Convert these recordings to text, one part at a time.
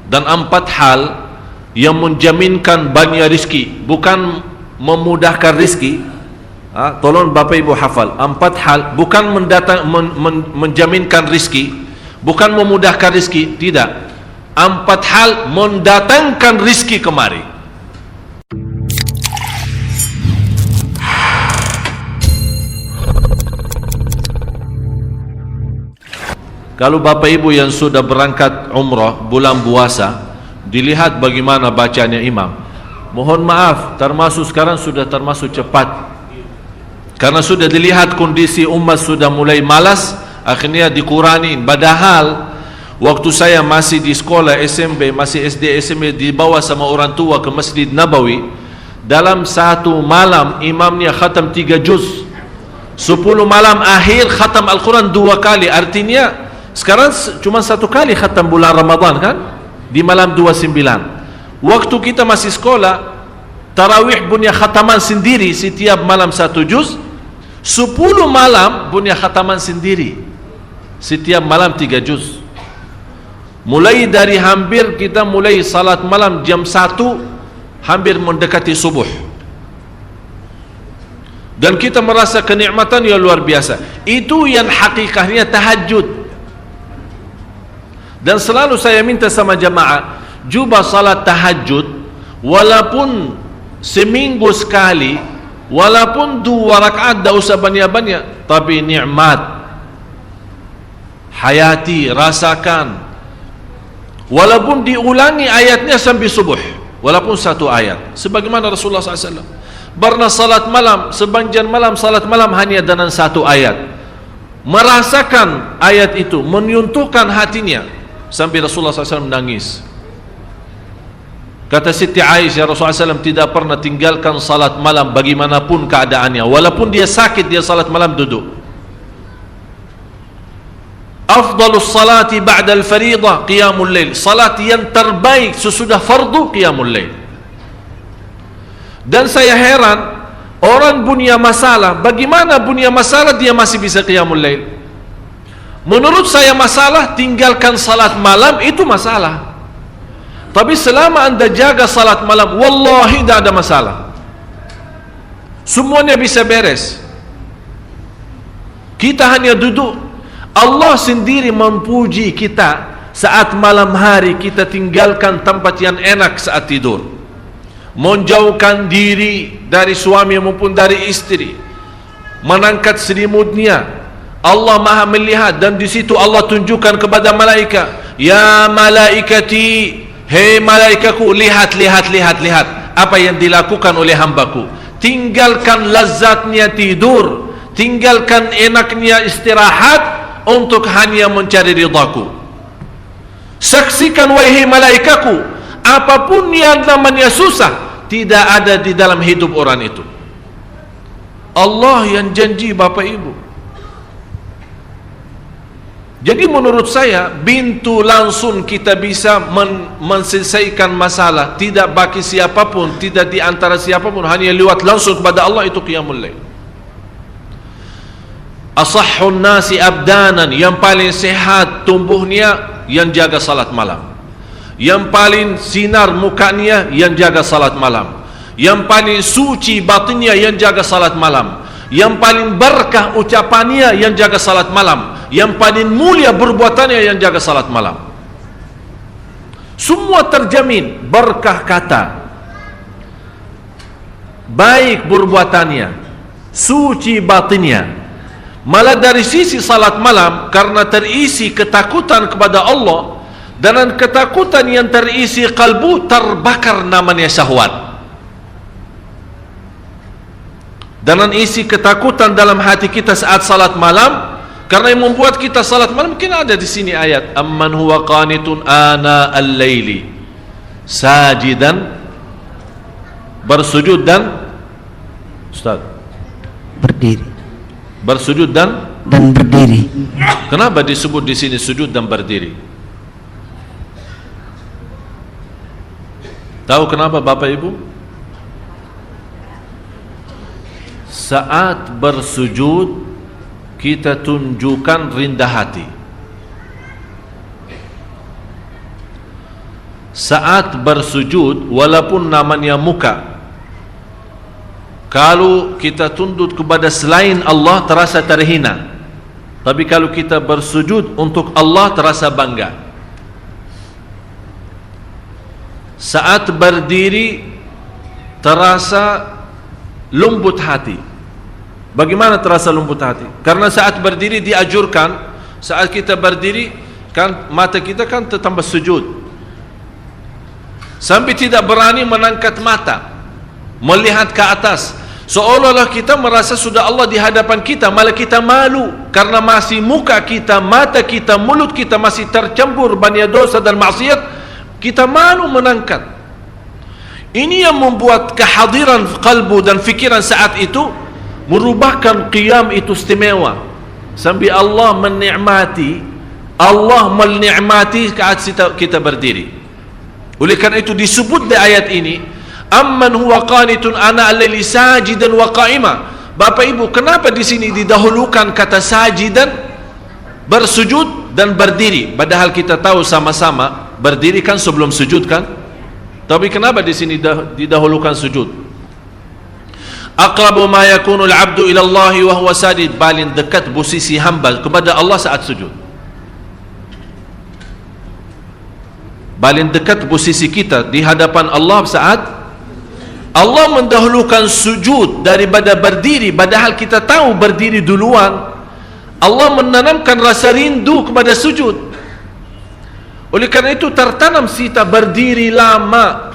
dan 4 hal yang menjaminkan banyak rizki, bukan memudahkan rizki. Tolong Bapak Ibu hafal, 4 hal bukan menjaminkan rizki, bukan memudahkan rizki, tidak. 4 hal mendatangkan rizki kemari. Kalau Bapak Ibu yang sudah berangkat umrah bulan puasa, dilihat bagaimana bacanya imam. Mohon maaf, termasuk sekarang sudah termasuk cepat, karena sudah dilihat kondisi umat sudah mulai malas, akhirnya dikurangi. Padahal waktu saya masih di sekolah SMP, masih SD SMP, dibawa sama orang tua ke Masjid Nabawi, dalam satu malam imamnya khatam 3 juz, 10 malam akhir khatam Al-Quran 2 kali. Artinya sekarang cuma 1 kali khatam bulan Ramadan kan, di malam 29. Waktu kita masih sekolah, tarawih punya khataman sendiri, setiap malam 1 juz. 10 malam punya khataman sendiri, setiap malam 3 juz. Mulai dari hampir kita mulai salat malam jam 1, hampir mendekati subuh, dan kita merasa kenikmatan yang luar biasa. Itu yang hakikatnya tahajud. Dan selalu saya minta sama jamaah, cuba salat tahajud, walaupun seminggu sekali, walaupun 2 rakaat, tak usah banyak-banyak, tapi nikmat, hayati, rasakan. Walaupun diulangi ayatnya sampai subuh, walaupun 1 ayat, sebagaimana Rasulullah SAW pernah salat malam, sepanjang malam salat malam hanya dengan 1 ayat, merasakan ayat itu, menyentuhkan hatinya, sampai Rasulullah SAW menangis. Kata Siti Aisyah, Rasulullah SAW tidak pernah tinggalkan salat malam bagaimanapun keadaannya, walaupun dia sakit, dia salat malam duduk. Afdalus salati ba'dal faridah qiyamul lail, salat yang terbaik sesudah fardu qiyamul lail. Dan saya heran, orang punya masalah, bagaimana punya masalah dia masih bisa qiyamul lail? Menurut saya masalah tinggalkan salat malam itu masalah. Tapi selama anda jaga salat malam, wallahi tidak ada masalah, semuanya bisa beres. Kita hanya duduk, Allah sendiri memuji kita saat malam hari kita tinggalkan tempat yang enak saat tidur, menjauhkan diri dari suami maupun dari istri, mengangkat selimutnya. Allah Maha melihat, dan di situ Allah tunjukkan kepada malaikat, ya malaikati, hei malaikaku, lihat apa yang dilakukan oleh hambaku. Tinggalkan lazatnya tidur, tinggalkan enaknya istirahat untuk hanya mencari ridhaku. Saksikan wahai malaikaku, apapun yang namanya susah tidak ada di dalam hidup orang itu. Allah yang janji Bapak Ibu. Jadi menurut saya, pintu langsung kita bisa menyelesaikan masalah, tidak bagi siapapun, tidak di antara siapapun, hanya lewat langsung kepada Allah, itu qiyamul lail. Asahhun nasi abdanan, yang paling sehat tumbuhnya yang jaga salat malam, yang paling sinar mukanya yang jaga salat malam, yang paling suci batinnya yang jaga salat malam, yang paling berkah ucapannya yang jaga salat malam, yang paling mulia perbuatannya yang jaga salat malam. Semua terjamin berkah kata, baik perbuatannya, suci batinnya. Malah dari sisi salat malam, karena terisi ketakutan kepada Allah, dan ketakutan yang terisi kalbu, terbakar namanya syahwat. Dan isi ketakutan dalam hati kita saat salat malam, karena yang membuat kita salat malam, mungkin ada di sini ayat, amman huwa qanitun ana al-laili sajidan, bersujud dan Ustaz berdiri, bersujud dan berdiri. Kenapa disebut di sini sujud dan berdiri? Tahu kenapa Bapak Ibu? Saat bersujud kita tunjukkan rendah hati. saat bersujud walaupun namanya muka, kalau kita tunduk kepada selain Allah terasa terhina, tapi kalau kita bersujud untuk Allah terasa bangga. Saat berdiri terasa lembut hati. Bagaimana terasa lembut hati? Karena saat berdiri dianjurkan, saat kita berdiri kan mata kita kan tambah sujud, sampai tidak berani mengangkat mata melihat ke atas, seolah-olah kita merasa sudah Allah di hadapan kita, malah kita malu karena masih muka kita, mata kita, mulut kita masih tercampur banyak dosa dan maksiat, kita malu menangkat. Ini yang membuat kehadiran kalbu dan fikiran saat itu merubahkan qiyam itu istimewa, sampai Allah menikmati saat kita berdiri. Oleh kerana itu disebut di ayat ini, amman huwa qanitun ana al-laili sajidan wa qa'ima. Bapak Ibu, kenapa di sini didahulukan kata sajidan, bersujud dan berdiri, padahal kita tahu sama-sama berdiri kan sebelum sujud kan? Tapi kenapa di sini didahulukan sujud? Aqrabu ma yakunu al-'abdu ila Allah wa huwa sajid, paling dekat posisi hamba kepada Allah saat sujud. Paling dekat posisi kita di hadapan Allah saat Allah mendahulukan sujud daripada berdiri, padahal kita tahu berdiri duluan. Allah menanamkan rasa rindu kepada sujud. Oleh kerana itu tertanam kita berdiri lama,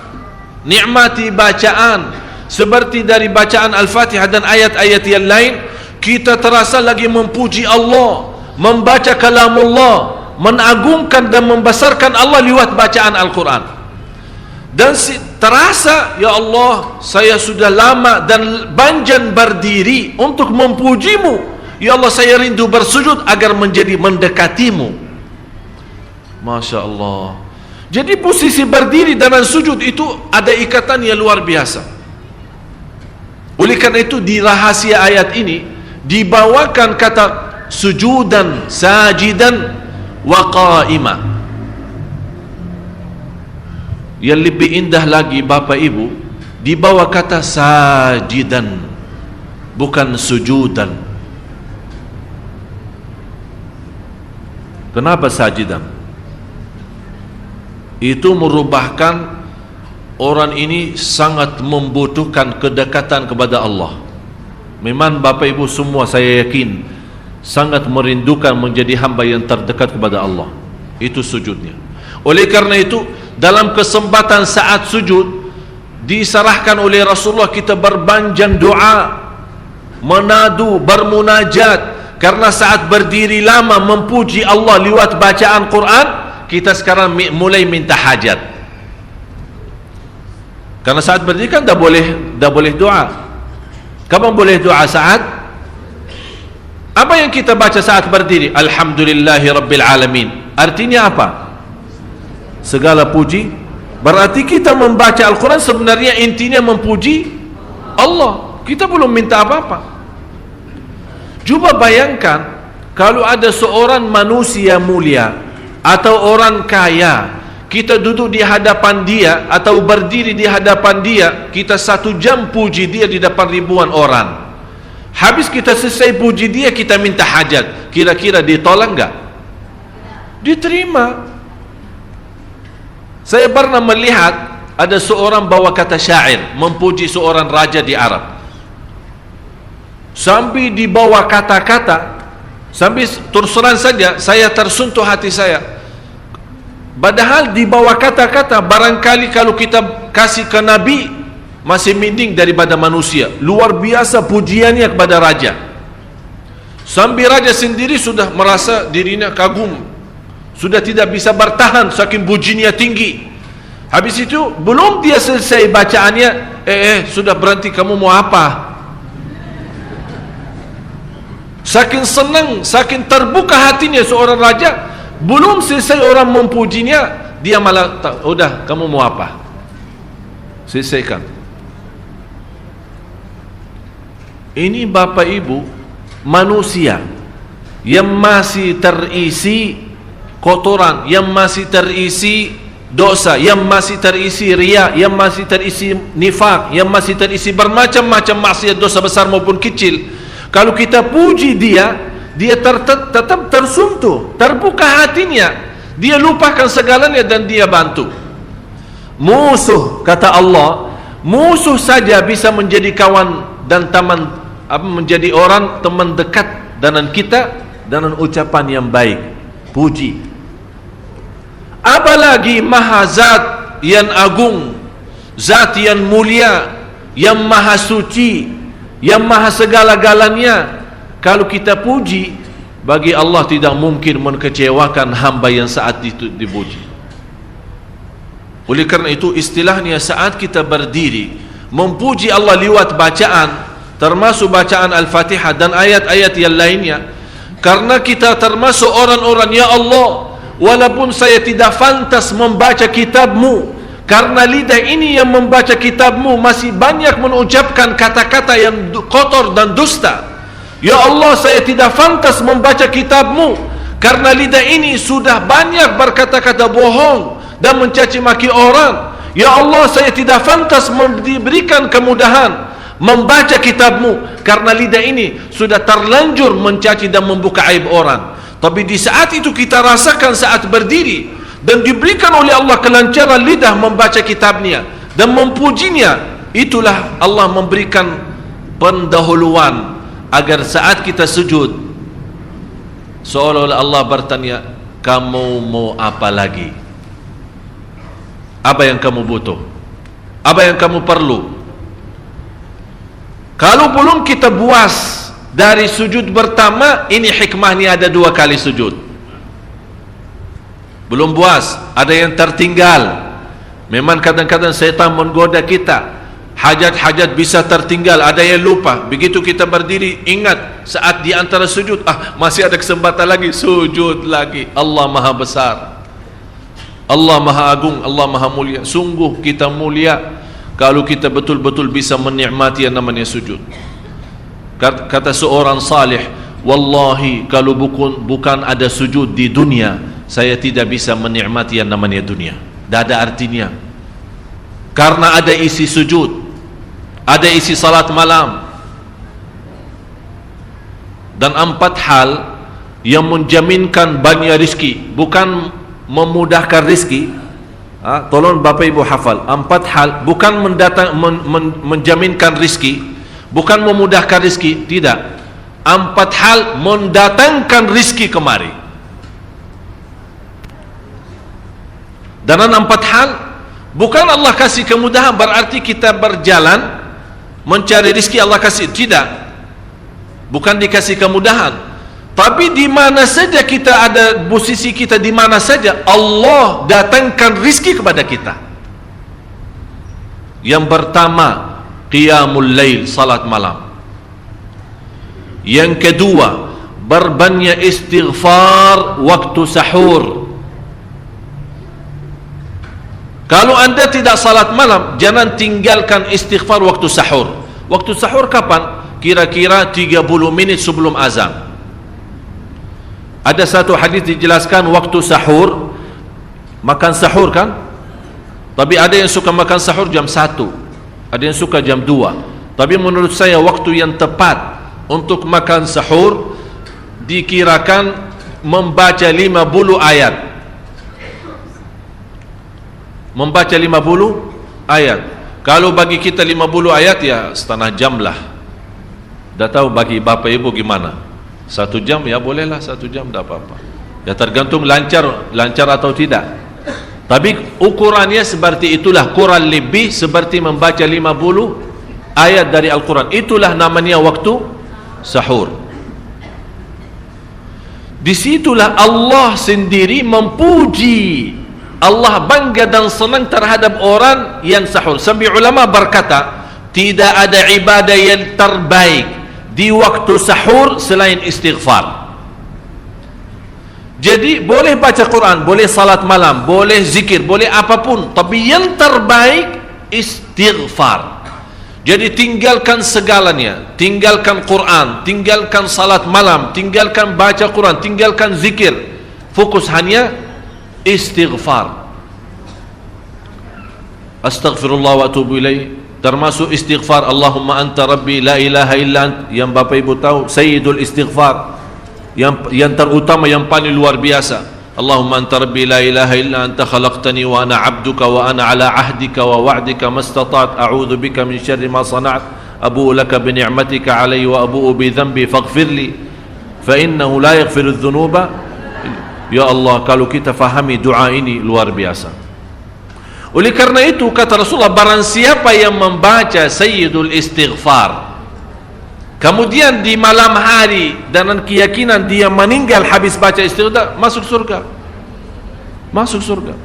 nikmati bacaan, seperti dari bacaan Al-Fatihah dan ayat-ayat yang lain, kita terasa lagi memuji Allah, membaca kalam Allah, mengagungkan dan membesarkan Allah lewat bacaan Al-Quran. Dan terasa, ya Allah, saya sudah lama dan banjan berdiri untuk memujimu. Ya Allah, saya rindu bersujud agar menjadi mendekatimu. Masya Allah. Jadi posisi berdiri dan sujud itu ada ikatan yang luar biasa. Oleh karena itu di rahasia ayat ini dibawakan kata sujudan, sajidan wa qa'ima. Yang lebih indah lagi Bapak Ibu, dibawa kata sajidan, bukan sujudan. Kenapa sajidan? Itu merubahkan orang ini sangat membutuhkan kedekatan kepada Allah. Memang Bapak Ibu semua saya yakin sangat merindukan menjadi hamba yang terdekat kepada Allah. Itu sujudnya. Oleh karena itu dalam kesempatan saat sujud diserahkan oleh Rasulullah kita berbanjang doa, menadu, bermunajat. Karena saat berdiri lama memuji Allah lewat bacaan Quran, kita sekarang mulai minta hajat. Karena saat berdiri kan dah boleh doa. Kapan boleh doa saat? Apa yang kita baca saat berdiri? Alhamdulillahi Rabbil Alamin. Artinya apa? Segala puji. Berarti kita membaca Al-Quran sebenarnya intinya memuji Allah. Kita belum minta apa-apa. Cuba bayangkan kalau ada seorang manusia mulia atau orang kaya, kita duduk di hadapan dia atau berdiri di hadapan dia, kita 1 jam puji dia di depan ribuan orang. Habis kita selesai puji dia, kita minta hajat, kira-kira ditolak enggak? Diterima. Saya pernah melihat ada seorang bawa kata syair memuji seorang raja di Arab, sampai dibawa kata-kata, sampai terus terang saja saya tersentuh hati saya. Padahal dibawa kata-kata, barangkali kalau kita kasih ke Nabi masih mending daripada manusia. Luar biasa pujiannya kepada raja, sampai raja sendiri sudah merasa dirinya kagum, sudah tidak bisa bertahan saking pujiannya tinggi. Habis itu belum dia selesai bacaannya, sudah berhenti, kamu mau apa? Saking senang, saking terbuka hatinya seorang raja, belum selesai orang memujinya, dia malah udah, kamu mau apa? Selesaikan. Ini Bapak Ibu manusia yang masih terisi kotoran, yang masih terisi dosa, yang masih terisi riya, yang masih terisi nifak, yang masih terisi bermacam-macam maksiat dosa besar maupun kecil. Kalau kita puji dia, dia tetap tersentuh, terbuka hatinya, dia lupakan segalanya dan dia bantu. Musuh, kata Allah, musuh saja bisa menjadi kawan dan teman, menjadi orang teman dekat dengan kita dengan ucapan yang baik, puji. Apalagi Maha Zat yang agung, Zat yang mulia, yang maha suci, yang maha segala-galanya. Kalau kita puji, bagi Allah tidak mungkin mengecewakan hamba yang saat itu dipuji. Oleh kerana itu, istilahnya saat kita berdiri memuji Allah lewat bacaan, termasuk bacaan Al-Fatihah dan ayat-ayat yang lainnya, karena kita termasuk orang-orang, ya Allah, walaupun saya tidak pantas membaca kitab-Mu, karena lidah ini yang membaca kitab-Mu masih banyak mengucapkan kata-kata yang kotor dan dusta. Ya Allah, saya tidak pantas membaca kitab-Mu, karena lidah ini sudah banyak berkata-kata bohong dan mencaci maki orang. Ya Allah, saya tidak pantas diberikan kemudahan membaca kitab-Mu, karena lidah ini sudah terlanjur mencaci dan membuka aib orang. Tapi di saat itu kita rasakan saat berdiri dan diberikan oleh Allah kelancaran lidah membaca kitabnya dan memujinya, itulah Allah memberikan pendahuluan agar saat kita sujud seolah-olah Allah bertanya, kamu mau apa lagi? Apa yang kamu butuh? Apa yang kamu perlu? Kalau belum kita puas dari sujud pertama, ini hikmahnya ada 2 kali sujud. Belum puas, ada yang tertinggal. Memang kadang-kadang syaitan menggoda kita, hajat-hajat bisa tertinggal, ada yang lupa. Begitu kita berdiri, ingat saat di antara sujud, masih ada kesempatan lagi, sujud lagi. Allah maha besar, Allah maha agung, Allah maha mulia. Sungguh kita mulia kalau kita betul-betul bisa menikmati yang namanya sujud. Kata seorang salih, wallahi kalau bukan ada sujud di dunia, saya tidak bisa menikmati yang namanya dunia. Tidak ada artinya. Karena ada isi sujud, ada isi salat malam, dan 4 hal yang menjaminkan banyak rizki, bukan memudahkan rizki. Tolong Bapak Ibu hafal, 4 hal bukan menjaminkan rizki, bukan memudahkan rizki, tidak. 4 hal mendatangkan rizki kemari. Dan 4 hal bukan Allah kasih kemudahan berarti kita berjalan mencari rizki Allah kasih, tidak. Bukan dikasih kemudahan, tapi di mana saja kita ada, posisi kita di mana saja, Allah datangkan rizki kepada kita. Yang pertama, qiyamul lail, salat malam. Yang kedua, berbanyak istighfar waktu sahur. Kalau anda tidak salat malam, jangan tinggalkan istighfar waktu sahur. Waktu sahur kapan? Kira-kira 30 menit sebelum azan. Ada satu hadis dijelaskan waktu sahur, makan sahur kan? Tapi ada yang suka makan sahur jam 1, ada yang suka jam 2. Tapi menurut saya waktu yang tepat untuk makan sahur dikirakan membaca 50 ayat. Membaca 50 ayat. Kalau bagi kita 50 ayat ya setengah jam lah. Dah tahu bagi Bapak Ibu gimana? 1 jam ya bolehlah, 1 jam tak apa-apa. Ya tergantung lancar atau tidak. Tapi ukurannya seperti itulah, kurang lebih seperti membaca 50 ayat dari Al-Quran. Itulah namanya waktu sahur. Disitulah Allah sendiri memuji, Allah bangga dan senang terhadap orang yang sahur. Sampai ulama berkata, tidak ada ibadah yang terbaik di waktu sahur selain istighfar. Jadi boleh baca Quran, boleh salat malam, boleh zikir, boleh apapun, tapi yang terbaik istighfar. Jadi tinggalkan segalanya, tinggalkan Quran, tinggalkan salat malam, tinggalkan baca Quran, tinggalkan zikir, fokus hanya istighfar. astaghfirullah wa atubu ilaih, termasuk istighfar Allahumma anta rabbi la ilaha illa ant, yang Bapak Ibu tahu sayyidul istighfar, yang terutama, yang paling luar biasa. Allahumma anta rabbi la ilaha illa anta khalaqtani wa ana abduka wa ana ala ahdika wa wa'dika mastata'at a'udzu bika min syarri ma sana'at abu'u laka bi ni'matika alayya wa abu'u bi dhanbi faghfirli fa innahu la yaghfiru dzunuba. Ya Allah, kalau kita fahami doa ini luar biasa. Oleh karena itu kata Rasulullah, barang siapa yang membaca sayyidul istighfar kemudian di malam hari dengan keyakinan dia meninggal habis baca istighfar, masuk surga. Masuk surga.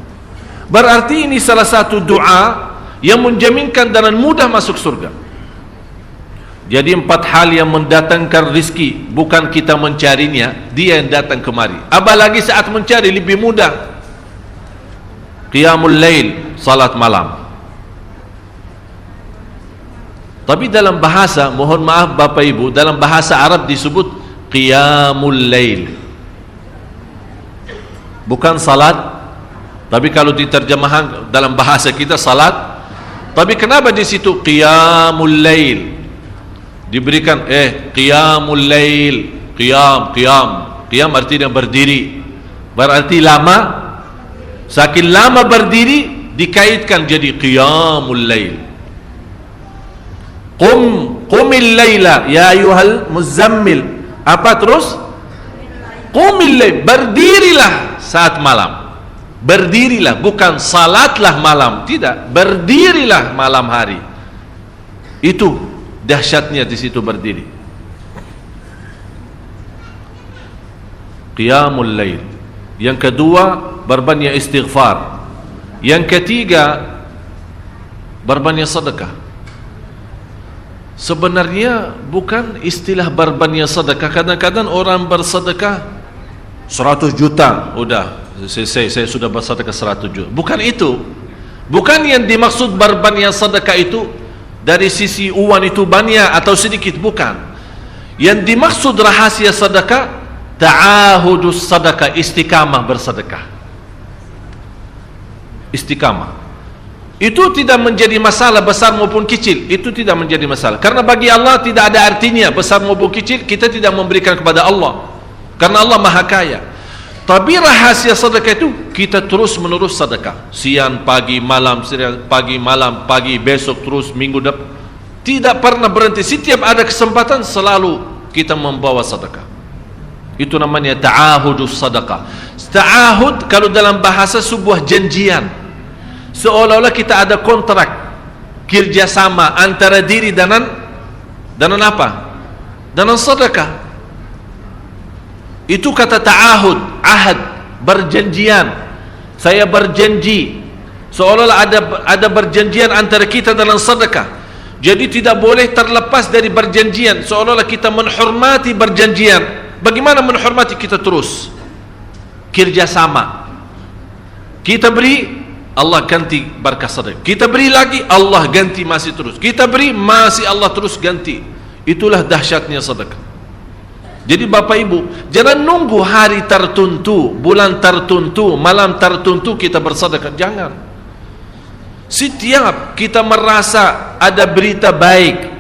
Berarti ini salah satu doa yang menjaminkan dengan mudah masuk surga. Jadi 4 hal yang mendatangkan rizki, bukan kita mencarinya, dia yang datang kemari. Apalagi saat mencari lebih mudah. Qiyamul lail, salat malam. Tapi dalam bahasa, mohon maaf Bapak Ibu, dalam bahasa Arab disebut qiyamul lail, bukan salat. Tapi kalau diterjemahkan dalam bahasa kita salat. Tapi kenapa di situ qiyamul lail? Diberikan qiyamul lail, qiyam artinya berdiri. Berarti lama. Saking lama berdiri dikaitkan jadi qiyamul lail. Qumil laila ya ayyuhal muzammil. Apa terus? Qumil lail, berdirilah saat malam. Berdirilah, bukan salatlah malam, tidak, berdirilah malam hari. Itu dahsyatnya di situ berdiri. Qiyamul lail. Yang kedua, berbanyak istighfar. Yang ketiga, berbanyak sedekah. Sebenarnya bukan istilah berbanyak sedekah. Kadang-kadang orang bersedekah 100 juta, udah saya sudah bersedekah 100 juta. Bukan itu. Bukan yang dimaksud berbanyak sedekah itu dari sisi uang itu banyak atau sedikit, bukan. Yang dimaksud rahasia sedekah ta'ahudus sedekah, istiqamah bersedekah. Istiqamah itu tidak menjadi masalah besar maupun kecil. Itu tidak menjadi masalah, karena bagi Allah tidak ada artinya besar maupun kecil. Kita tidak memberikan kepada Allah karena Allah Maha Kaya. Tapi rahasia sedekah itu kita terus menerus sedekah, siang pagi malam, siang pagi malam, pagi besok terus, minggu depan, tidak pernah berhenti. Setiap ada kesempatan selalu kita membawa sedekah. Itu namanya ta'ahudus sedekah. Ta'ahud kalau dalam bahasa sebuah janjian, seolah-olah kita ada kontrak kerjasama antara diri dengan apa? Dengan sedekah. Itu kata ta'ahud, ahad, berjanjian. Saya berjanji, seolah-olah ada berjanjian antara kita dalam sedekah. Jadi tidak boleh terlepas dari berjanjian, seolah-olah kita menghormati berjanjian. Bagaimana menghormati? Kita terus kerjasama. Kita beri, Allah ganti berkah sedekah. Kita beri lagi, Allah ganti masih terus. Kita beri, masih Allah terus ganti. Itulah dahsyatnya sedekah. Jadi Bapak Ibu, jangan nunggu hari tertentu, bulan tertentu, malam tertentu kita bersedekah. Jangan. Setiap kita merasa ada berita baik,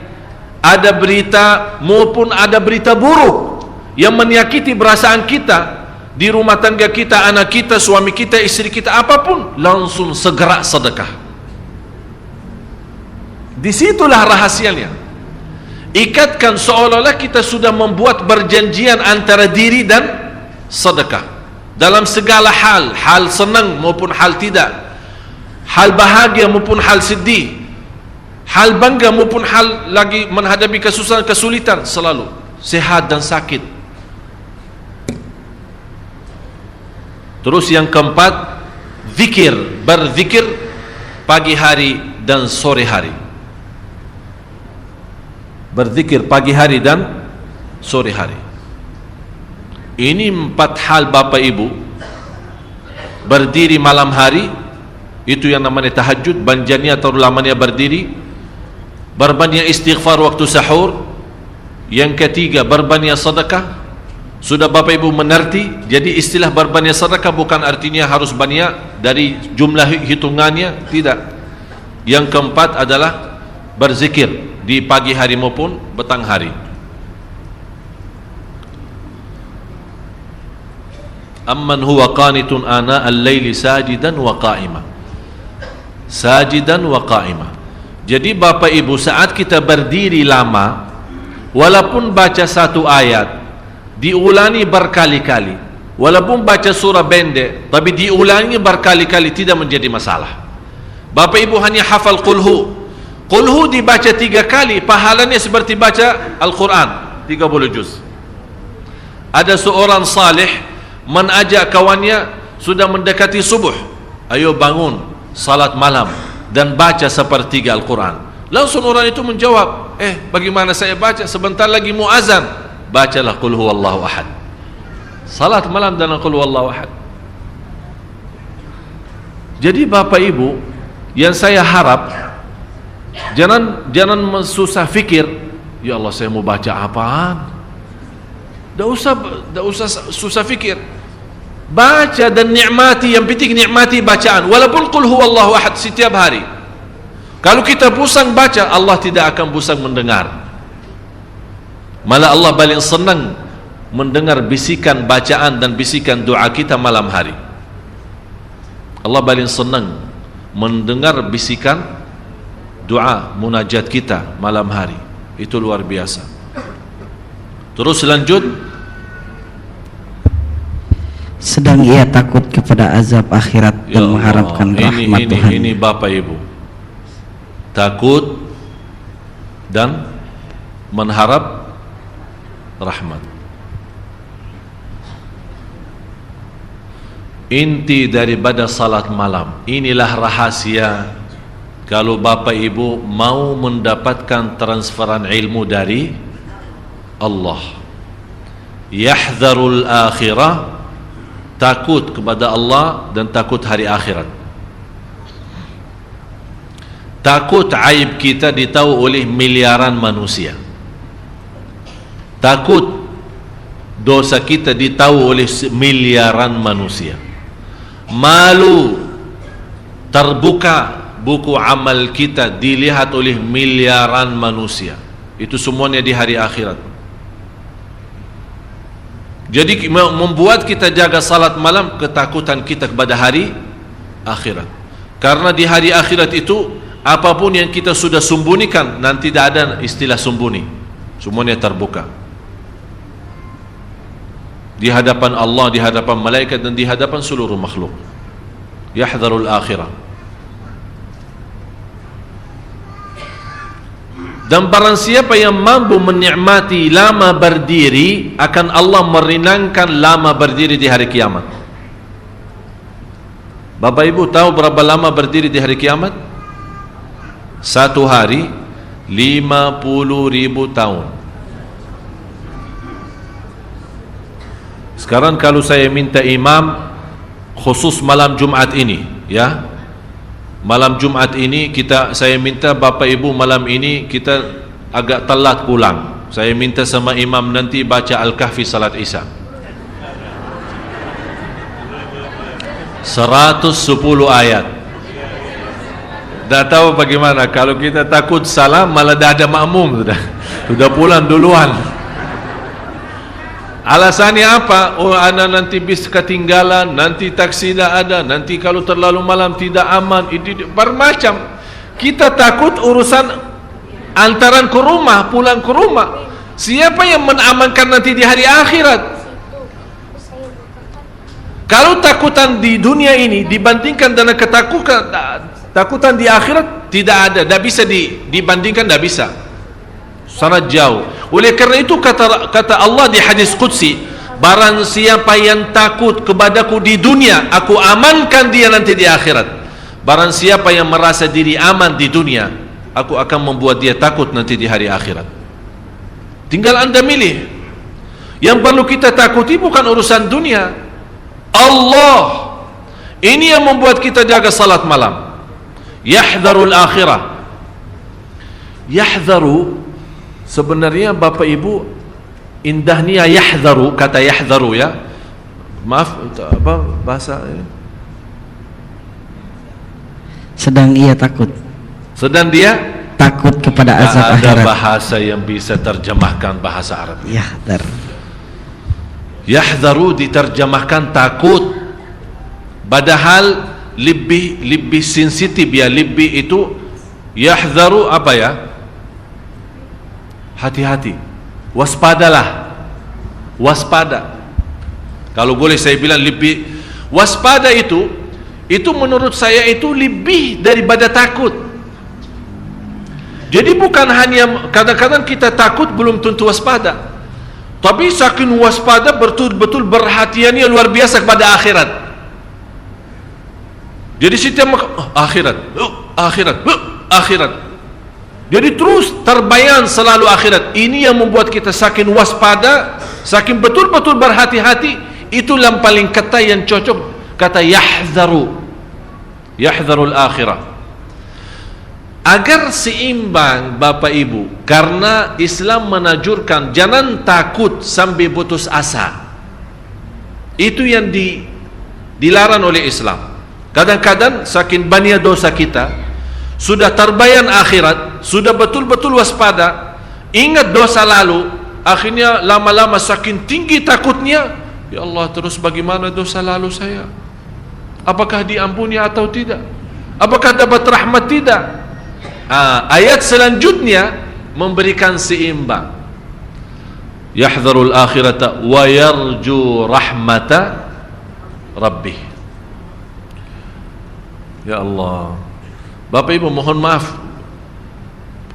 ada berita maupun ada berita buruk yang menyakiti perasaan kita di rumah tangga kita, anak kita, suami kita, istri kita, apapun, langsung segera sedekah. Disitulah rahasianya. Ikatkan seolah-olah kita sudah membuat perjanjian antara diri dan sedekah dalam segala hal, hal senang maupun hal tidak, hal bahagia maupun hal sedih, hal bangga maupun hal lagi menghadapi kesusahan, kesulitan, selalu sehat dan sakit. Terus yang keempat, zikir, berzikir pagi hari dan sore hari. Berzikir pagi hari dan sore hari. Ini 4 hal Bapak Ibu. Berdiri malam hari, itu yang namanya tahajud, banjanya atau lamanya berdiri. Berbanyak istighfar waktu sahur. Yang ketiga, berbanyak sedekah. Sudah Bapak Ibu mengerti? Jadi istilah berbanyak sedekah bukan artinya harus banyak dari jumlah hitungannya, tidak. Yang keempat adalah berzikir di pagi hari maupun petang hari. Amman huwa qanitun ana al-laili sajidan wa qa'ima. Sajidan wa qa'ima. Jadi Bapak Ibu, saat kita berdiri lama, walaupun baca satu ayat, diulangi berkali-kali, walaupun baca surah pendek, tapi diulangi berkali-kali, tidak menjadi masalah. Bapak Ibu hanya hafal qulhu. Qulhu dibaca 3 kali, pahalanya seperti baca Al-Quran 30 juz. Ada seorang salih mengajak kawannya, sudah mendekati subuh, ayo bangun salat malam dan baca sepertiga Al-Quran. Langsung orang itu menjawab, bagaimana saya baca, sebentar lagi muazan. Bacalah qul huwallahu ahad, salat malam dan qul huwallahu ahad. Jadi Bapak Ibu, yang saya harap, jangan susah fikir, ya Allah saya mau baca apaan. Tidak usah susah fikir. Baca dan nikmati, yang penting nikmati bacaan. Walaupun qul huwallahu ahad setiap hari. Kalau kita pusing baca, Allah tidak akan pusing mendengar. Malah Allah paling senang mendengar bisikan bacaan dan bisikan doa kita malam hari. Allah paling senang mendengar bisikan doa munajat kita malam hari. Itu luar biasa. Terus lanjut, sedang ia takut kepada azab akhirat dan mengharapkan rahmat Tuhan. Ini Bapak Ibu, takut dan mengharap rahmat. Inti daripada salat malam, inilah rahasia kalau Bapak Ibu mau mendapatkan transferan ilmu dari Allah. Yahdharul akhirah, takut kepada Allah dan takut hari akhirat. Takut aib kita ditahu oleh miliaran manusia. Takut dosa kita ditahu oleh miliaran manusia. Malu terbuka buku amal kita dilihat oleh miliaran manusia. Itu semuanya di hari akhirat. Jadi membuat kita jaga salat malam, ketakutan kita kepada hari akhirat. Karena di hari akhirat itu, apapun yang kita sudah sembunyikan, nanti tidak ada istilah sembunyi, semuanya terbuka di hadapan Allah, di hadapan malaikat, dan di hadapan seluruh makhluk. Yahdharul akhirah. Dan barang siapa yang mampu menikmati lama berdiri, akan Allah meringankan lama berdiri di hari kiamat. Bapak Ibu tahu berapa lama berdiri di hari kiamat? Satu hari 50.000 tahun. Sekarang kalau saya minta imam khusus malam Jumat ini, ya, malam Jumat ini saya minta Bapak Ibu malam ini kita agak telat pulang. Saya minta sama imam nanti baca Al-Kahfi salat Isya 110 ayat. Dah tahu bagaimana kalau kita takut salah, malah dah ada makmum, sudah pulang duluan. Alasannya apa? Oh, anak nanti bis ketinggalan, nanti taksi tidak ada, nanti kalau terlalu malam tidak aman, itu bermacam. Kita takut urusan antaran ke rumah, pulang ke rumah. Siapa yang menamankan nanti di hari akhirat? Kalau takutan di dunia ini dibandingkan dengan takutan di akhirat, tidak ada, tidak bisa dibandingkan, tidak bisa, sangat jauh. Oleh kerana itu kata Allah di hadis qudsi, barang siapa yang takut kepadaku di dunia, aku amankan dia nanti di akhirat. Barang siapa yang merasa diri aman di dunia, aku akan membuat dia takut nanti di hari akhirat. Tinggal anda milih. Yang perlu kita takuti bukan urusan dunia, Allah. Ini yang membuat kita jaga salat malam. Yahdharul akhirah. Yahdharu sebenarnya Bapak Ibu, indahnya yahdharu, kata yahdharu, ya, maaf, apa bahasa, sedang ia takut. Sedang dia takut kepada tak azab ada akhirat. bahasa yang bisa terjemahkan bahasa Arab. Yahdar. Yahdharu diterjemahkan takut, padahal lebih sensitif ya. Lebih itu yahdharu apa ya? Hati-hati, waspadalah, waspada. Kalau boleh saya bilang lebih waspada itu menurut saya itu lebih daripada takut. Jadi bukan hanya kadang-kadang kita takut belum tentu waspada, tapi saking waspada betul-betul perhatiannya luar biasa kepada akhirat. Jadi setiap akhirat. Jadi terus terbayang selalu akhirat. Ini yang membuat kita saking waspada, saking betul-betul berhati-hati. Itu yang paling kata yang cocok, kata yahdharul akhirah. Agar seimbang Bapak Ibu, karena Islam menanjurkan jangan takut sampai putus asa. Itu yang dilarang oleh Islam. Kadang-kadang saking banyak dosa kita, sudah terbayang akhirat, sudah betul-betul waspada, ingat dosa lalu, akhirnya lama-lama saking tinggi takutnya, ya Allah, terus bagaimana dosa lalu saya? Apakah diampuni atau tidak? Apakah dapat rahmat tidak? Ayat selanjutnya memberikan seimbang. Yahdharul akhirata wa yarju rahmata rabbih. Ya Allah, Bapak Ibu mohon maaf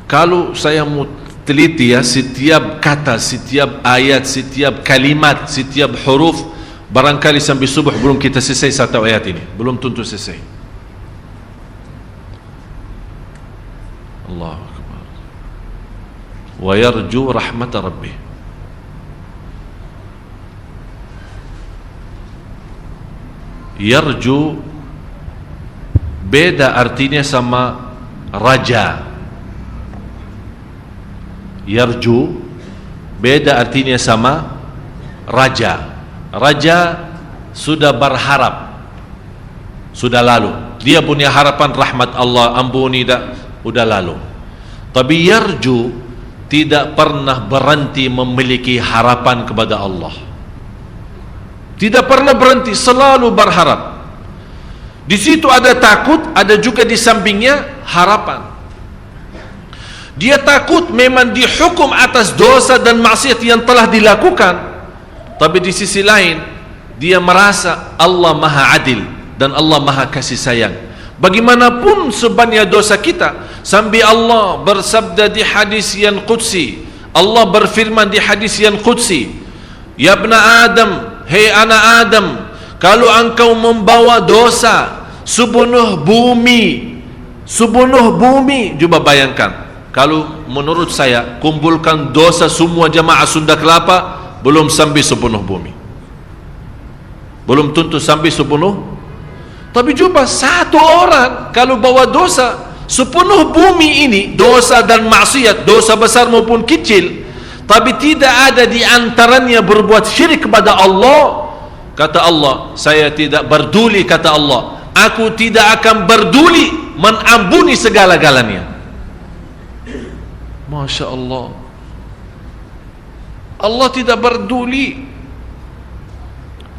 kalau saya mau teliti ya setiap kata, setiap ayat, setiap kalimat, setiap huruf. Barangkali sampai subuh belum kita selesai satu ayat ini, belum tentu selesai. Allahu Akbar. Wa yarju rahmat rabbih. Yarju beda artinya sama raja. Yarju beda artinya sama raja. Raja sudah berharap, sudah lalu. Dia punya harapan rahmat Allah, ampuni dah, sudah lalu. Tapi yarju tidak pernah berhenti memiliki harapan kepada Allah. Tidak pernah berhenti, selalu berharap. Di situ ada takut, ada juga di sampingnya harapan. Dia takut memang dihukum atas dosa dan maksiat yang telah dilakukan, tapi di sisi lain dia merasa Allah Maha Adil dan Allah Maha Kasih Sayang. Bagaimanapun sebanyak dosa kita, sampai Allah bersabda di hadis yang qudsi, Allah berfirman di hadis yang qudsi, ya ibna Adam, hei anak Adam, kalau engkau membawa dosa sepenuh bumi, coba bayangkan, kalau menurut saya kumpulkan dosa semua jamaah Sunda Kelapa, belum sampai sepenuh bumi, belum tentu sampai sepenuh. Tapi coba satu orang kalau bawa dosa sepenuh bumi ini, dosa dan maksiat, dosa besar maupun kecil, tapi tidak ada di antaranya berbuat syirik kepada Allah, kata Allah, saya tidak berduli, kata Allah, aku tidak akan berduli mengampuni segala-galanya. Masya Allah, Allah tidak berduli.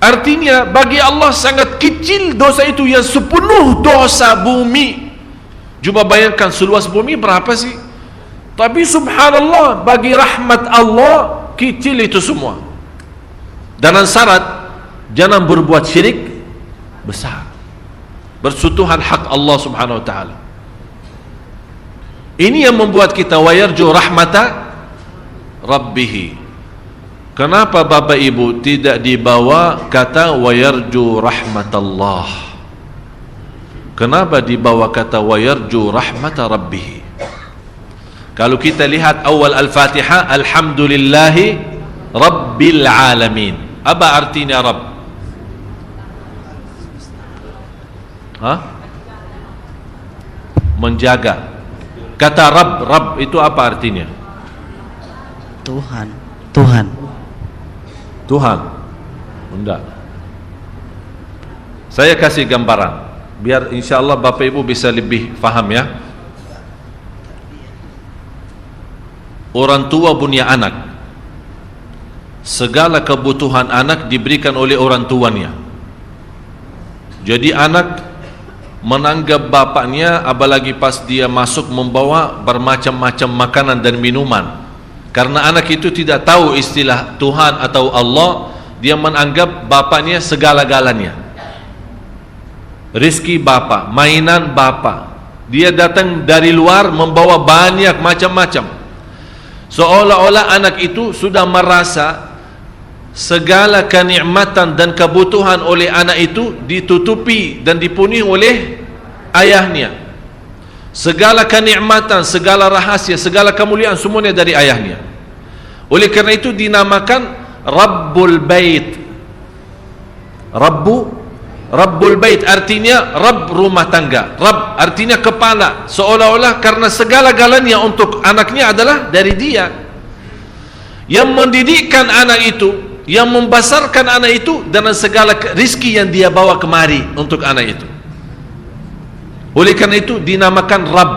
Artinya bagi Allah sangat kecil dosa itu yang sepenuh dosa bumi. Coba bayangkan seluas bumi berapa sih? Tapi subhanallah, bagi rahmat Allah kecil itu semua. Dan syarat jangan berbuat syirik besar, bersentuhan hak Allah subhanahu wa ta'ala. Ini yang membuat kita wayarju rahmata rabbihi. Kenapa Bapak Ibu tidak dibawa kata wayarju rahmatallah? Kenapa dibawa kata wayarju rahmata rabbih? Kalau kita lihat awal Al-Fatihah, alhamdulillahi rabbil alamin. Apa artinya Rabb? Menjaga. Kata Rabb itu apa artinya? Tuhan. Enggak. Saya kasih gambaran biar insya Allah Bapak Ibu bisa lebih faham ya. orang tua punya anak, segala kebutuhan anak diberikan oleh orang tuanya. Jadi anak menanggap bapaknya, apalagi pas dia masuk membawa bermacam-macam makanan dan minuman. Karena anak itu tidak tahu istilah Tuhan atau Allah, dia menganggap bapaknya segala-galanya. Rizki bapak, mainan bapak. Dia datang dari luar membawa banyak macam-macam. Seolah-olah anak itu sudah merasa segala kenikmatan dan kebutuhan oleh anak itu ditutupi dan dipenuhi oleh ayahnya. Segala kenikmatan, segala rahasia, segala kemuliaan semuanya dari ayahnya. Oleh kerana itu dinamakan Rabbul Bait. Rabbul Bait artinya Rabb rumah tangga. Rabb artinya kepala. Seolah-olah karena segala-galanya untuk anaknya adalah dari dia. Yang mendidikkan anak itu, yang membesarkan anak itu dengan segala rizki yang dia bawa kemari untuk anak itu. Oleh karena itu dinamakan Rabb.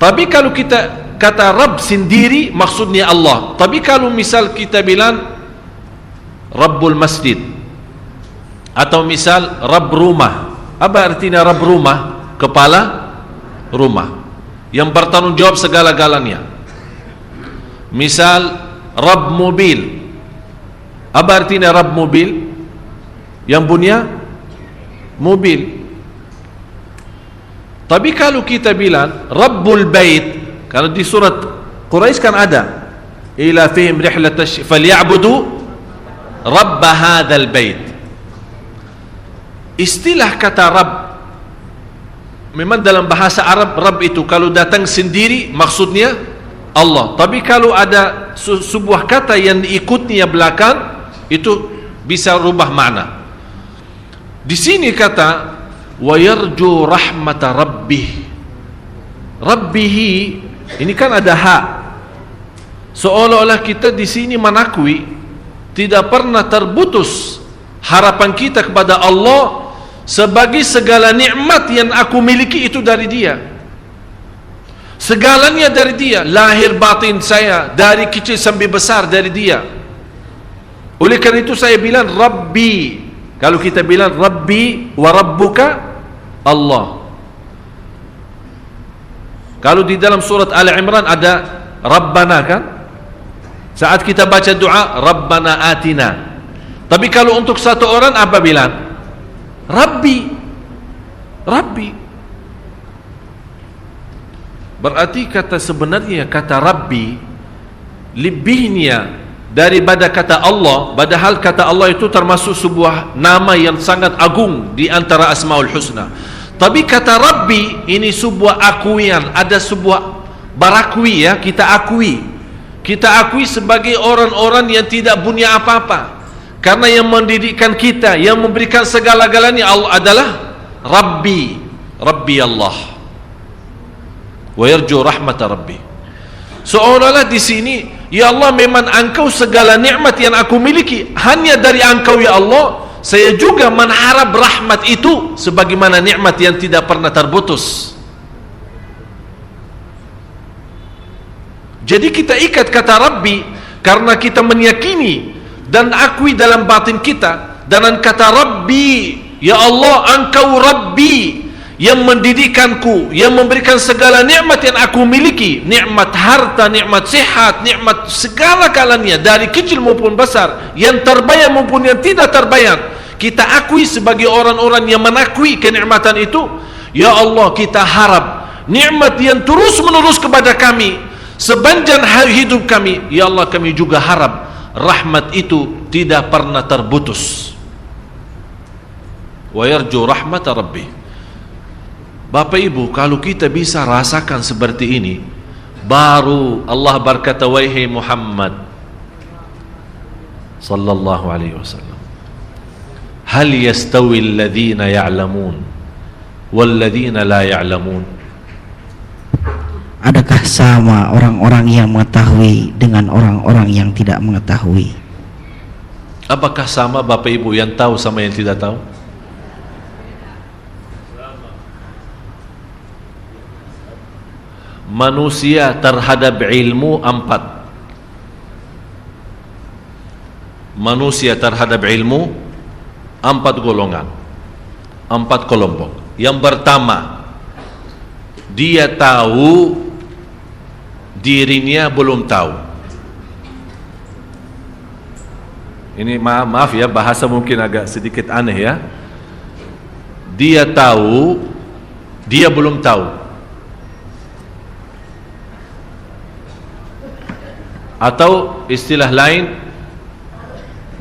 Tapi kalau kita kata Rabb sendiri maksudnya Allah. Tapi kalau misal kita bilang Rabbul Masjid atau misal Rabb rumah, apa artinya Rabb rumah? Kepala rumah yang bertanggung jawab segala-galanya. Misal Rabb mobil, apa artinya Rabb mobil? Yang punya mobil. Tapi kalau kita bilang Rabbul Bait, kalau di surat Quraisy kan ada ila fihim rihlatash falyabudu rabb hadzal bait. Istilah kata Rabb memang dalam bahasa Arab, Rabb itu kalau datang sendiri maksudnya Allah. Tapi kalau ada sebuah kata yang diikutnya belakang, itu bisa rubah makna. Di sini kata wa yarju rahmata rabbih. Rabbihi ini kan ada hak. Seolah-olah kita di sini menakui tidak pernah terputus harapan kita kepada Allah sebagai segala nikmat yang aku miliki itu dari Dia. Segalanya dari Dia, lahir batin saya dari kecil sampai besar dari Dia. Oleh karena itu saya bilang Rabbi. Kalau kita bilang Rabbi wa Rabbuka Allah. Kalau di dalam surat Al Imran ada Rabbana kan? Saat kita baca doa Rabbana atina. Tapi kalau untuk satu orang apa bilang? Rabbi. Rabbi. Berarti kata sebenarnya kata Rabbi lebihnya daripada kata Allah, padahal kata Allah itu termasuk sebuah nama yang sangat agung di antara Asmaul Husna. Tapi kata Rabbi ini sebuah akuian, ada sebuah barakui ya, kita akui sebagai orang-orang yang tidak punya apa-apa. Karena yang mendidikkan kita, yang memberikan segala-galanya Allah adalah Rabbi, Rabbi Allah. Wa yarju rahmata Rabbi. Seolah-olah di sini, ya Allah memang Engkau segala nikmat yang aku miliki hanya dari Engkau ya Allah. Saya juga mengharap rahmat itu sebagaimana nikmat yang tidak pernah terputus. Jadi kita ikat kata Rabbi karena kita meyakini dan akui dalam batin kita dengan kata Rabbi, ya Allah Engkau Rabbi yang mendidikkanku, yang memberikan segala nikmat yang aku miliki, nikmat harta, nikmat sehat, nikmat segala-galanya dari kecil maupun besar, yang terbayang maupun yang tidak terbayang. Kita akui sebagai orang-orang yang menakui kenikmatan itu. Ya Allah, kita harap nikmat yang terus-menerus kepada kami sepanjang hidup kami. Ya Allah, kami juga harap rahmat itu tidak pernah terputus. Wa yarju rahmata Rabbi. Bapak Ibu, kalau kita bisa rasakan seperti ini, baru Allah berkata, wahai Muhammad sallallahu alaihi wasallam, hal yastawi alladhina ya'lamun walladhina la ya'lamun. Adakah sama orang-orang yang mengetahui dengan orang-orang yang tidak mengetahui? Apakah sama Bapak Ibu yang tahu sama yang tidak tahu? manusia terhadap ilmu 4. Manusia terhadap ilmu 4 golongan, 4 kelompok. Yang pertama, dia tahu dirinya belum tahu. Ini maaf ya, bahasa mungkin agak sedikit aneh ya. Dia tahu, dia belum tahu. Atau istilah lain,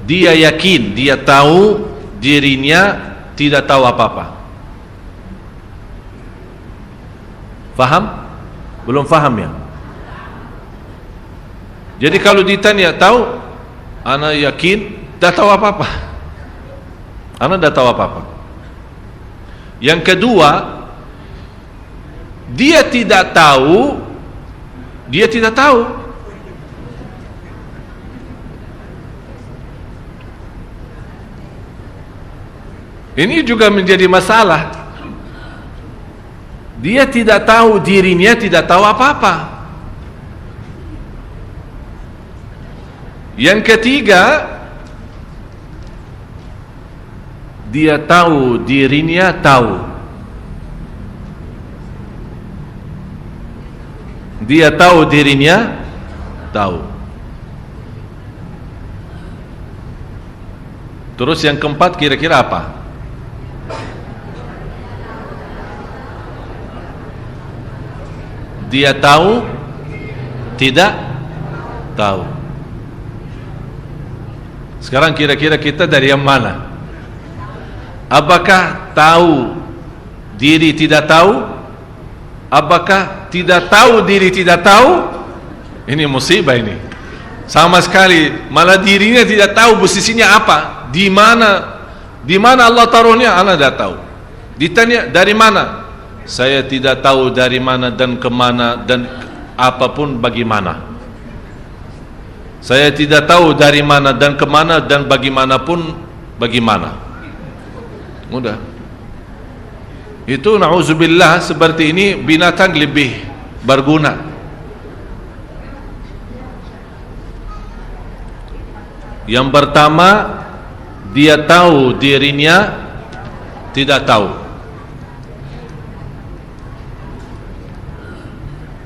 dia yakin, dia tahu dirinya tidak tahu apa-apa. Faham? Belum faham ya? Jadi kalau ditanya tahu, ana yakin dah tahu apa-apa. Ana dah tahu apa-apa. Yang kedua, dia tidak tahu, dia tidak tahu. Ini juga menjadi masalah. Dia tidak tahu dirinya, tidak tahu apa-apa. Yang ketiga, dia tahu dirinya tahu. Dia tahu dirinya tahu. Terus yang keempat kira-kira apa? Dia tahu, tidak tahu. Sekarang kira-kira kita dari yang mana? Apakah tahu diri tidak tahu? Apakah tidak tahu diri tidak tahu? Ini musibah ini. Sama sekali, malah dirinya tidak tahu posisinya apa, di mana Allah taruhnya, ana tidak tahu. Ditanya dari mana? Saya tidak tahu dari mana dan kemana dan apapun bagaimana. Saya tidak tahu dari mana dan kemana dan bagaimanapun bagaimana. Mudah. Itu na'udzubillah, seperti ini binatang lebih berguna. Yang pertama, dia tahu dirinya tidak tahu.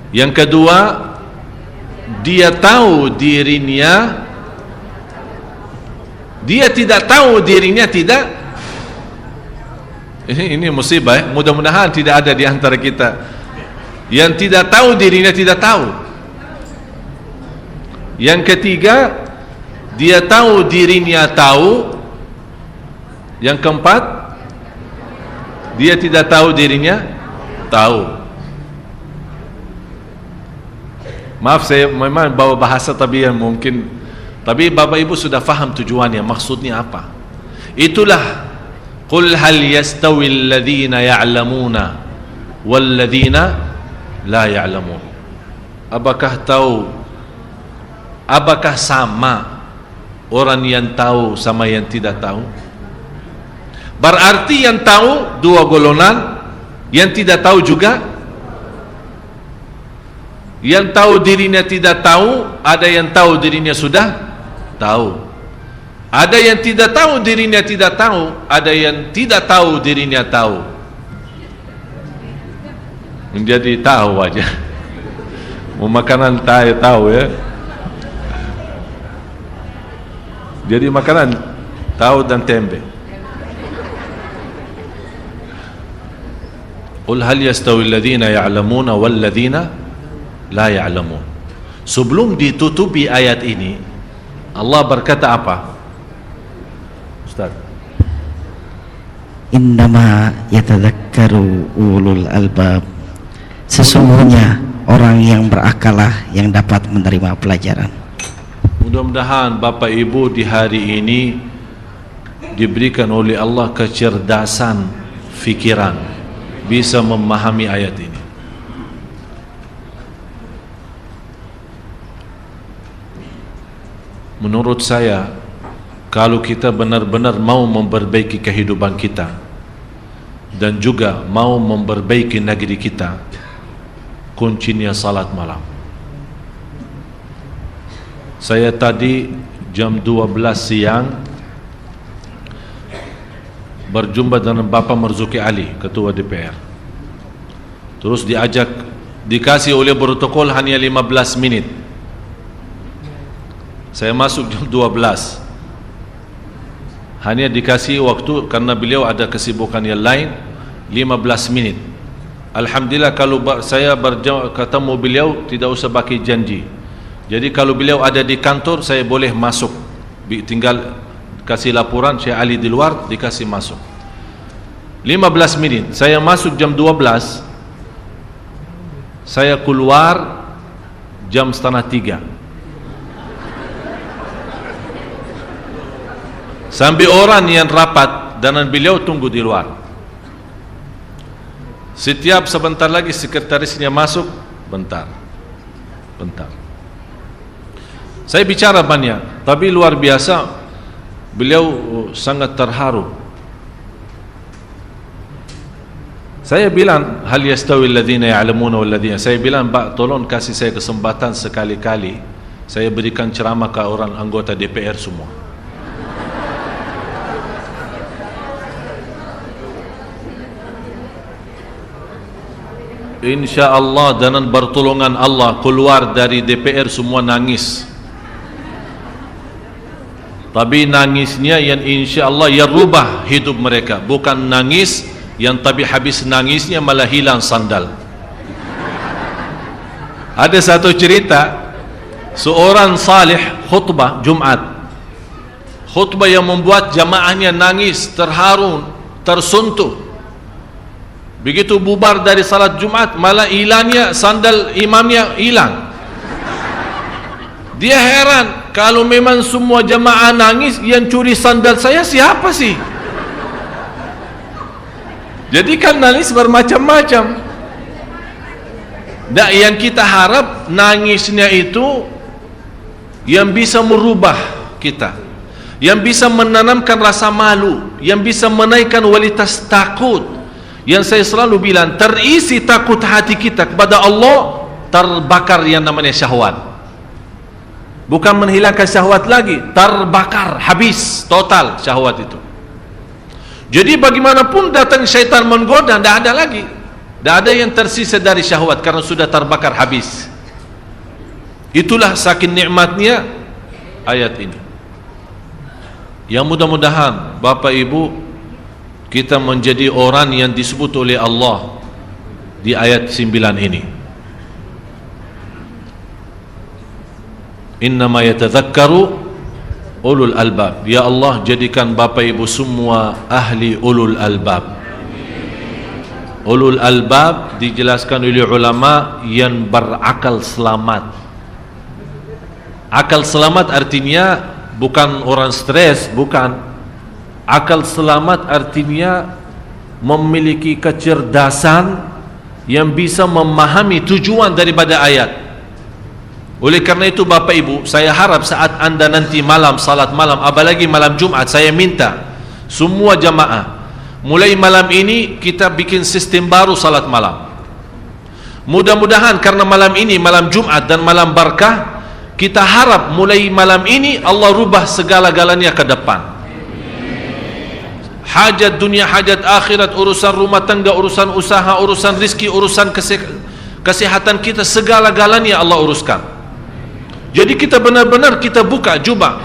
Yang kedua, dia tahu dirinya, dia tidak tahu dirinya tidak. Ini musibah ya? Mudah-mudahan tidak ada di antara kita yang tidak tahu dirinya tidak tahu. Yang ketiga, dia tahu dirinya tahu. Yang keempat, dia tidak tahu dirinya tahu. Maaf, saya memang bawa bahasa tapi yang mungkin, tapi Bapak Ibu sudah faham tujuannya, maksudnya apa. Itulah qul hal yastawi alladhina ya'lamuna walladhina la ya'lamun. Apakah tahu, apakah sama orang yang tahu sama yang tidak tahu? Berarti yang tahu dua golongan, yang tidak tahu juga. Yang tahu dirinya tidak tahu, ada yang tahu dirinya sudah tahu. Ada yang tidak tahu dirinya tidak tahu, ada yang tidak tahu dirinya tahu. Menjadi tahu aja. Mau makanan tahu ya. Jadi makanan tahu dan tempe. Qul hal yastawi alladhina ya'lamuna wal ladhina la ya'lamun. Sebelum ditutupi ayat ini, Allah berkata apa? Ustaz. Innama yatadzakkaru ulul albab. Sesungguhnya orang yang berakalah yang dapat menerima pelajaran. Mudah-mudahan Bapak Ibu di hari ini diberikan oleh Allah kecerdasan fikiran, bisa memahami ayat ini. Menurut saya, kalau kita benar-benar mau memperbaiki kehidupan kita dan juga mau memperbaiki negeri kita, kuncinya salat malam. Saya tadi jam 12 siang berjumpa dengan Bapak Marzuki Ali, Ketua DPR. Terus dikasih oleh protokol hanya 15 menit. Saya masuk jam 12. Hanya dikasih waktu karena beliau ada kesibukan yang lain 15 menit. Alhamdulillah kalau saya ketemu beliau tidak usah pakai janji. Jadi kalau beliau ada di kantor saya boleh masuk. Tinggal kasih laporan Syekh Ali di luar, dikasih masuk. 15 menit. Saya masuk jam 12. Saya keluar jam 2:30. Sampai orang yang rapat dengan beliau tunggu di luar. Setiap sebentar lagi sekretarisnya masuk, bentar. Saya bicara banyak, tapi luar biasa beliau sangat terharu. Saya bilang, hal yastawi alladhina ya'lamuna wal ladhina. Saya bilang, Pak, tolong kasih saya kesempatan sekali-kali saya berikan ceramah ke orang anggota DPR semua. InsyaAllah dengan pertolongan Allah keluar dari DPR semua nangis. Tapi nangisnya yang insyaAllah yang rubah hidup mereka, bukan nangis yang tapi habis nangisnya malah hilang sandal. Ada satu cerita, seorang salih khutbah Jumat, khutbah yang membuat jamaahnya nangis, terharu, tersentuh. Begitu bubar dari salat Jumat, malah hilangnya sandal imamnya hilang. Dia heran, kalau memang semua jamaah nangis, yang curi sandal saya siapa sih? Jadi kan nangis bermacam-macam. Dan yang kita harap nangisnya itu yang bisa merubah kita, yang bisa menanamkan rasa malu, yang bisa menaikkan kualitas takut. Yang saya selalu bilang, terisi takut hati kita kepada Allah, terbakar yang namanya syahwat. Bukan menghilangkan syahwat lagi, terbakar, habis total syahwat itu. Jadi bagaimanapun datang syaitan menggoda, tidak ada lagi, tidak ada yang tersisa dari syahwat karena sudah terbakar habis. Itulah saking nikmatnya ayat ini. Yang mudah-mudahan Bapak Ibu kita menjadi orang yang disebut oleh Allah di ayat 9 ini. Innama yatadzakkaru ulul albab. Ya Allah, jadikan Bapak Ibu semua ahli ulul albab. Ulul albab dijelaskan oleh ulama yang berakal selamat. Akal selamat artinya bukan orang stres, bukan. Akal selamat artinya memiliki kecerdasan yang bisa memahami tujuan daripada ayat. Oleh karena itu Bapak Ibu, saya harap saat anda nanti malam salat malam, apalagi malam Jumat, saya minta semua jamaah mulai malam ini kita bikin sistem baru salat malam. Mudah-mudahan karena malam ini malam Jumat dan malam berkah, kita harap mulai malam ini Allah rubah segala-galanya ke depan. Hajat dunia, hajat akhirat, urusan rumah tangga, urusan usaha, urusan rizki, urusan kesehatan kita, segala-galanya Allah uruskan. Jadi kita benar-benar kita buka jubah.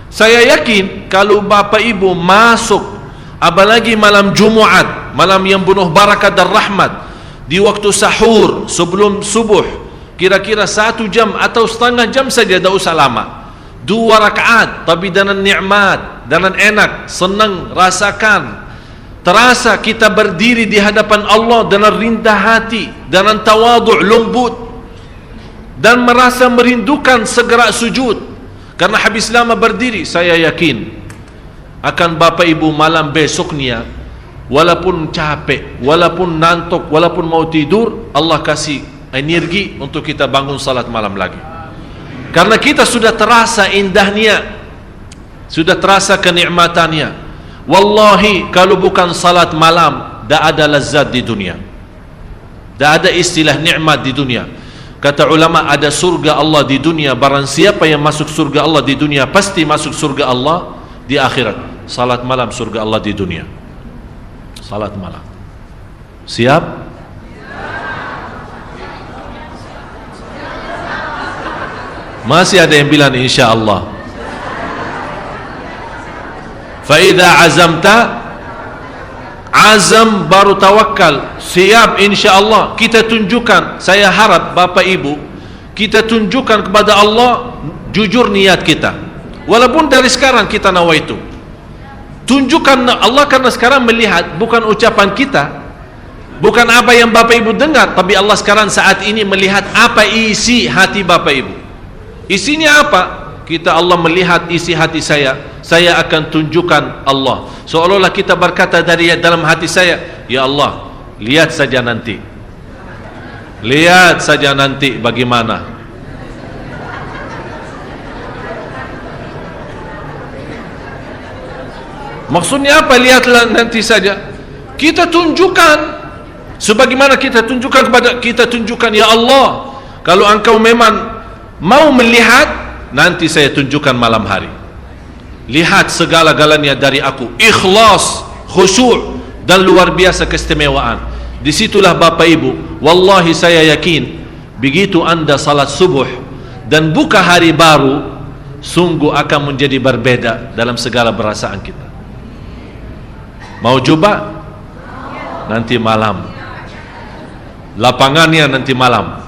Saya yakin kalau Bapak Ibu masuk, apalagi malam Jumat, malam yang penuh barakat dan rahmat, di waktu sahur sebelum subuh, kira-kira 1 jam atau setengah jam saja, tidak usah lama. 2 rakaat tapi dengan nikmat, dengan enak, senang, rasakan. Terasa kita berdiri di hadapan Allah dengan rindah hati, dengan tawadhu', lembut, dan merasa merindukan segera sujud. Karena habis lama berdiri, saya yakin akan Bapak Ibu malam besoknya, walaupun capek, walaupun ngantuk, walaupun mau tidur, Allah kasih energi untuk kita bangun salat malam lagi. Karena kita sudah terasa indahnya, sudah terasa kenikmatannya. Wallahi kalau bukan salat malam, tak ada lezat di dunia, Tak ada istilah nikmat di dunia. Kata ulama, ada surga Allah di dunia. Barang siapa yang masuk surga Allah di dunia, pasti masuk surga Allah di akhirat. Salat malam surga Allah di dunia. Salat malam. Siap? Masih ada yang bilang insya-Allah. Fa idza azamta, azam baru tawakal. Siap insya-Allah. Kita tunjukkan, saya harap Bapak Ibu, kita tunjukkan kepada Allah jujur niat kita. Walaupun dari sekarang kita nawaitu. Tunjukkan Allah, karena sekarang melihat bukan ucapan kita, bukan apa yang Bapak Ibu dengar, tapi Allah sekarang saat ini melihat apa isi hati Bapak Ibu. Isinya apa? Kita, Allah melihat isi hati saya akan tunjukkan Allah. Seolah-olah kita berkata dari dalam hati saya, ya Allah, lihat saja nanti. Lihat saja nanti bagaimana. Maksudnya apa? Lihatlah nanti saja. Kita tunjukkan, sebagaimana kita tunjukkan ya Allah, kalau engkau memang mau melihat, nanti saya tunjukkan malam hari. Lihat segala-galanya dari aku, ikhlas, khusyuk dan luar biasa keistimewaan. Disitulah Bapak Ibu, wallahi saya yakin, begitu anda salat subuh dan buka hari baru, sungguh akan menjadi berbeda dalam segala perasaan kita. Mau coba? Nanti malam. Lapangannya nanti malam.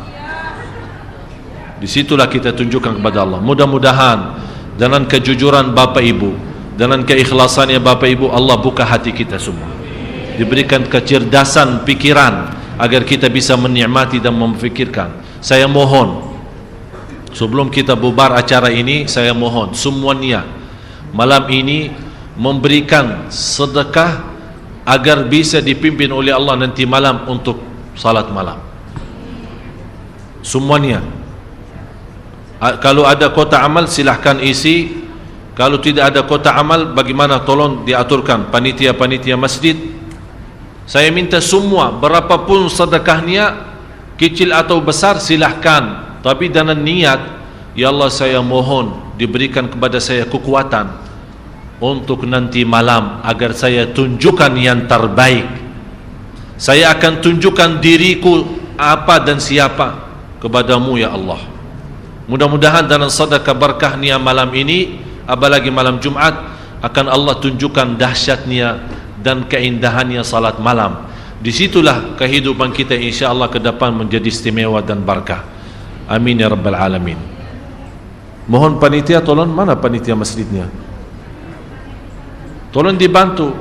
Disitulah kita tunjukkan kepada Allah. Mudah-mudahan dengan kejujuran Bapak Ibu, dengan keikhlasannya Bapak Ibu, Allah buka hati kita semua. Diberikan kecerdasan pikiran agar kita bisa menikmati dan memfikirkan. Saya mohon, sebelum kita bubar acara ini, saya mohon semuanya malam ini memberikan sedekah agar bisa dipimpin oleh Allah nanti malam untuk salat malam. Semuanya. Kalau ada kota amal silahkan isi. Kalau tidak ada kota amal, bagaimana tolong diaturkan panitia-panitia masjid. Saya minta semua, berapapun sedekahnya, kecil atau besar, silahkan. Tapi dengan niat, ya Allah saya mohon diberikan kepada saya kekuatan untuk nanti malam agar saya tunjukkan yang terbaik. Saya akan tunjukkan diriku apa dan siapa kepadamu ya Allah. Mudah-mudahan dalam sedekah berkahnya malam ini, apalagi malam Jumat, akan Allah tunjukkan dahsyatnya dan keindahannya salat malam. Disitulah kehidupan kita insya-Allah ke depan menjadi istimewa dan berkah. Amin ya rabbal alamin. Mohon panitia tolong, mana panitia masjidnya? Tolong dibantu.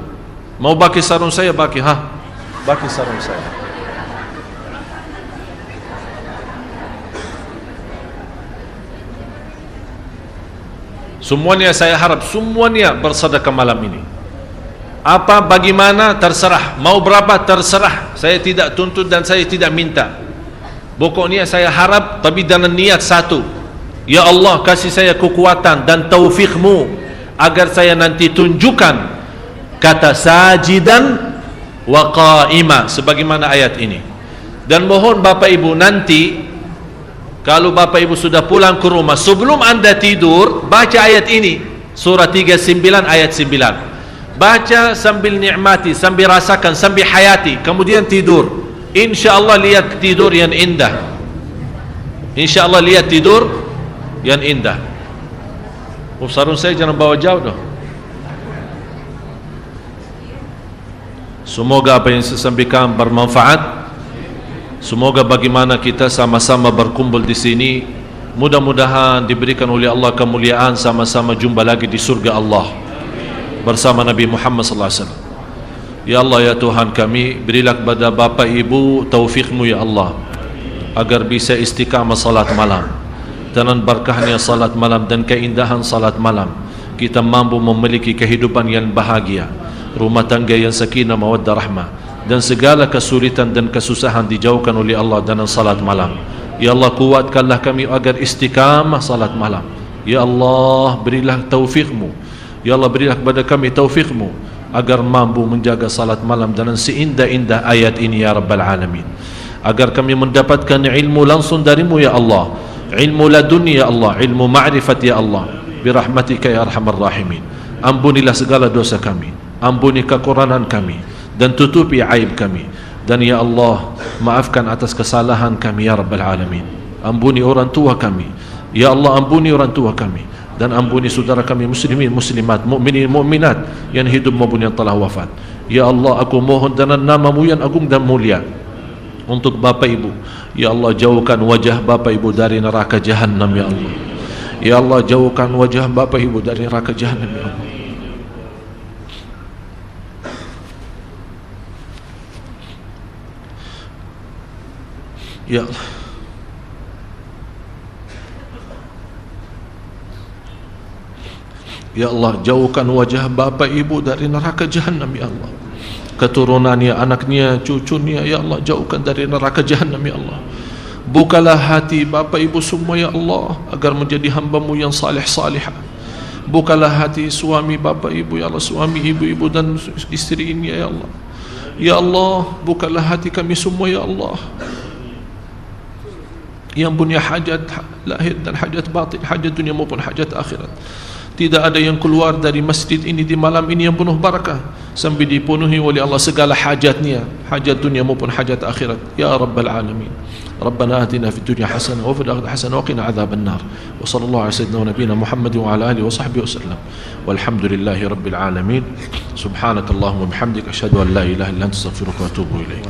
Mau bagi sarung saya, bagi bagi sarung saya. Semuanya saya harap semuanya bersedekah malam ini. Apa bagaimana terserah, mau berapa terserah. Saya tidak tuntut dan saya tidak minta. Pokoknya saya harap, tapi dengan niat satu. Ya Allah, kasih saya kekuatan dan taufikmu agar saya nanti tunjukkan kata sajidan wa qa'ima sebagaimana ayat ini. Dan mohon Bapak Ibu nanti kalau Bapak Ibu sudah pulang ke rumah, sebelum anda tidur, baca ayat ini, surah 39 ayat 9. Baca sambil nikmati, sambil rasakan, sambil hayati, kemudian tidur. InsyaAllah lihat tidur yang indah. InsyaAllah lihat tidur yang indah. Sarung saya jangan bawa jauh dah. Semoga apa yang saya sampaikan bermanfaat. Semoga bagaimana kita sama-sama berkumpul di sini, mudah-mudahan diberikan oleh Allah kemuliaan, sama-sama jumpa lagi di surga Allah bersama Nabi Muhammad sallallahu alaihi wasallam. Ya Allah ya Tuhan kami, berilah kepada Bapak Ibu taufikmu ya Allah agar bisa istiqamah salat malam. Dengan berkahnya salat malam dan keindahan salat malam, kita mampu memiliki kehidupan yang bahagia, rumah tangga yang sakinah mawaddah rahmah, dan segala kesulitan dan kesusahan dijauhkan oleh Allah dalam salat malam. Ya Allah, kuatkanlah kami agar istiqamah salat malam. Ya Allah, berilah taufikmu. Ya Allah, berilah kepada kami taufikmu agar mampu menjaga salat malam dengan seindah-indah ayat ini ya Rabbal Alamin. agar kami mendapatkan ilmu langsung darimu ya Allah, ilmu laduni ya Allah, ilmu ma'rifat ya Allah, birahmatika ya arhamar rahimin. Ampunilah segala dosa kami, ampuni kekurangan kami, dan tutupi aib kami. Dan ya Allah, maafkan atas kesalahan kami ya Rabbal Alamin. Ampuni orang tua kami ya Allah, ampuni orang tua kami, dan ampuni saudara kami muslimin, muslimat, mukminin, mukminat yang hidup maupun yang telah wafat. Ya Allah, aku mohon dengan nama-Mu yang agung dan mulia untuk Bapak Ibu. Ya Allah, jauhkan wajah Bapak Ibu dari neraka Jahannam ya Allah. Ya Allah, jauhkan wajah Bapak Ibu dari neraka Jahannam ya Allah. Ya Allah, ya Allah, jauhkan wajah Bapak Ibu dari neraka Jahannam ya Allah. Keturunannya, anaknya, cucunya ya Allah, jauhkan dari neraka Jahannam ya Allah. Bukalah hati Bapak Ibu semua ya Allah, agar menjadi hamba-Mu yang salih-salihah. Bukalah hati suami Bapak Ibu ya Allah, suami ibu-ibu dan istri ini ya Allah. Ya Allah, bukalah hati kami semua ya Allah, yang punya hajat lahir dan hajat batin, hajat dunia maupun hajat akhirat. Tidak ada yang keluar dari masjid ini di malam ini yang penuh barakah sampai dipenuhi oleh Allah segala hajatnya, hajat dunia maupun hajat akhirat ya Rabbal Alamin. Rabbana atina fid dunya hasanah wa fil akhirati hasanah wa qina adzaban nar. Wa sallallahu ala sayyidina wa nabiyina Muhammad wa ala alihi wa sahbihi wasallam. Walhamdulillahi rabbil alamin. Subhanakallahumma wa bihamdika asyhadu an la ilaha illa anta astaghfiruka wa atubu ilaik.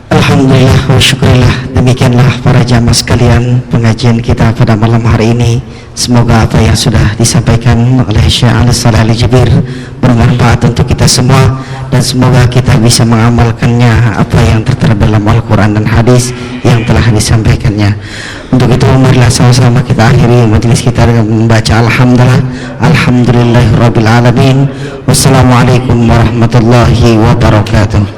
Alhamdulillah wa syukurillah. Demikianlah para jamaah sekalian pengajian kita pada malam hari ini. Semoga apa yang sudah disampaikan oleh Syekh Ali Saleh Al-Jabir bermanfaat untuk kita semua, dan semoga kita bisa mengamalkannya apa yang tertera dalam Al-Quran dan hadis yang telah disampaikannya. Untuk itu marilah sama-sama kita akhiri majelis kita dengan membaca Alhamdulillah, Alhamdulillahirabbil alamin. Wassalamualaikum warahmatullahi wabarakatuh.